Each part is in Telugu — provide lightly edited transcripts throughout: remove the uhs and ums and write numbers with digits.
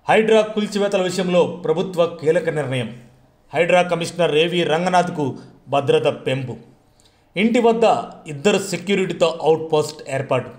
హైడ్రా కూల్చివేతల విషయంలో ప్రభుత్వ కీలక నిర్ణయం. హైడ్రా కమిషనర్ ఏవి రంగనాథ్కు భద్రత పెంపు. ఇంటి వద్ద 2 సెక్యూరిటీతో అవుట్ పోస్ట్ ఏర్పాటు.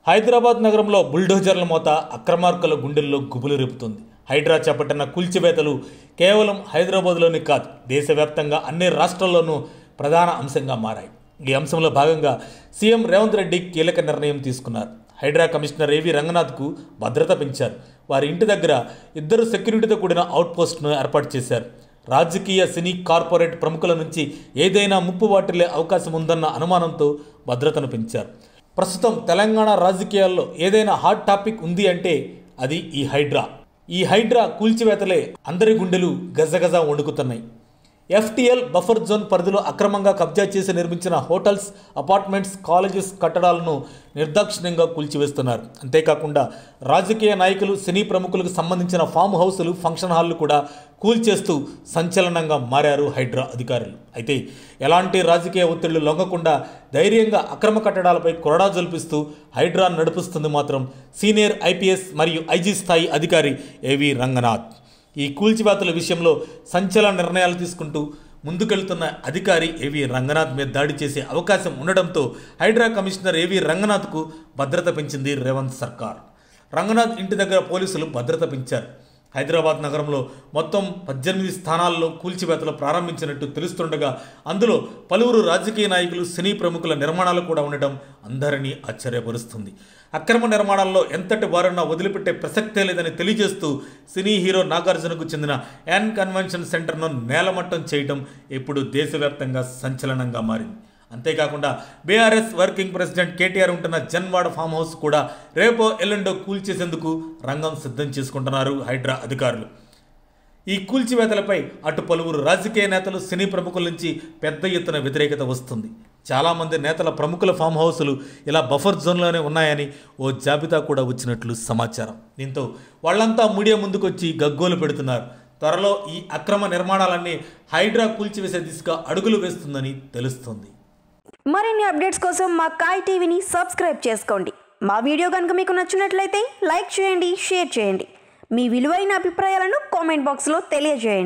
హైదరాబాద్ నగరంలో బుల్డోజర్ల మోత అక్రమార్కుల గుండెల్లో గుబులు రేపుతుంది. హైడ్రా చేపట్టిన కూల్చివేతలు కేవలం హైదరాబాద్లోని కాదు, దేశవ్యాప్తంగా అన్ని రాష్ట్రాల్లోనూ ప్రధాన అంశంగా మారాయి. ఈ అంశంలో భాగంగా సీఎం రేవంత్ రెడ్డి కీలక నిర్ణయం తీసుకున్నారు. హైడ్రా కమిషనర్ ఏవి రంగనాథ్కు భద్రత పెంచారు. వారి ఇంటి దగ్గర 2 సెక్యూరిటీతో కూడిన అవుట్ పోస్ట్ను ఏర్పాటు చేశారు. రాజకీయ, సినీ, కార్పొరేట్ ప్రముఖుల నుంచి ఏదైనా ముప్పు వాటిల్లే అవకాశం ఉందన్న అనుమానంతో భద్రతను పెంచారు. ప్రస్తుతం తెలంగాణ రాజకీయాల్లో ఏదైనా హాట్ టాపిక్ ఉంది అంటే అది ఈ హైడ్రా. ఈ హైడ్రా కూల్చివేతలే అందరి గుండెలు గజగజ వణుకుతున్నాయి. ఎఫ్టీఎల్ బఫర్ జోన్ పరిధిలో అక్రమంగా కబ్జా చేసి నిర్మించిన హోటల్స్, అపార్ట్మెంట్స్, కాలేజెస్ కట్టడాలను నిర్దాక్షిణ్యంగా కూల్చివేస్తున్నారు. అంతేకాకుండా రాజకీయ నాయకులు, సినీ ప్రముఖులకు సంబంధించిన ఫామ్ హౌసులు, ఫంక్షన్ హాళ్లు కూడా కూల్చేస్తూ సంచలనంగా మారారు హైడ్రా అధికారులు. అయితే ఎలాంటి రాజకీయ ఒత్తిళ్లు లొంగకుండా ధైర్యంగా అక్రమ కట్టడాలపై కొరడా జల్పిస్తూ హైడ్రా నడిపిస్తుంది మాత్రం సీనియర్ ఐపీఎస్ మరియు ఐజీ స్థాయి అధికారి ఏవి రంగనాథ్. ఈ కూల్చివేతల విషయంలో సంచలన నిర్ణయాలు తీసుకుంటూ ముందుకెళ్తున్న అధికారి ఏవి రంగనాథ్ మీద దాడి చేసే అవకాశం ఉండడంతో హైడ్రా కమిషనర్ ఏవి రంగనాథ్కు భద్రత పెంచింది రేవంత్ సర్కార్. రంగనాథ్ ఇంటి దగ్గర పోలీసులు భద్రత పెంచారు. హైదరాబాద్ నగరంలో మొత్తం 18 స్థానాల్లో కూల్చివేతలు ప్రారంభించినట్టు తెలుస్తుండగా అందులో పలువురు రాజకీయ నాయకులు, సినీ ప్రముఖుల నిర్మాణాలు కూడా ఉండటం అందరినీ ఆశ్చర్యపరుస్తుంది. అక్రమ నిర్మాణాల్లో ఎంతటి వారన్నా వదిలిపెట్టే ప్రసక్తే లేదని తెలియజేస్తూ సినీ హీరో నాగార్జునకు చెందిన యాన్ కన్వెన్షన్ సెంటర్ను నేలమట్టం చేయడం ఇప్పుడు దేశవ్యాప్తంగా సంచలనంగా మారింది. అంతేకాకుండా బీఆర్ఎస్ వర్కింగ్ ప్రెసిడెంట్ కేటీఆర్ ఉంటున్న జన్వాడ ఫామ్ హౌస్ కూడా రేపో ఎల్లుండో కూల్చేసేందుకు రంగం సిద్ధం చేసుకుంటున్నారు హైడ్రా అధికారులు. ఈ కూల్చివేతలపై అటు పలువురు రాజకీయ నేతలు, సినీ ప్రముఖుల నుంచి పెద్ద ఎత్తున వ్యతిరేకత వస్తుంది. చాలామంది నేతల ప్రముఖుల ఫామ్ హౌసులు ఇలా బఫర్ జోన్లోనే ఉన్నాయని ఓ జాబితా కూడా వచ్చినట్లు సమాచారం. దీంతో వాళ్ళంతా మీడియా ముందుకొచ్చి గగ్గోలు పెడుతున్నారు. త్వరలో ఈ అక్రమ నిర్మాణాలన్నీ హైడ్రా కూల్చివేసే దిశగా అడుగులు వేస్తుందని తెలుస్తుంది. మరిన్ని అప్డేట్స్ కోసం మా కాయ్ టీవీని సబ్స్క్రైబ్ చేసుకోండి. మా వీడియో కనుక మీకు నచ్చినట్లయితే లైక్ చేయండి, షేర్ చేయండి. మీ విలువైన అభిప్రాయాలను కామెంట్ బాక్స్లో తెలియజేయండి.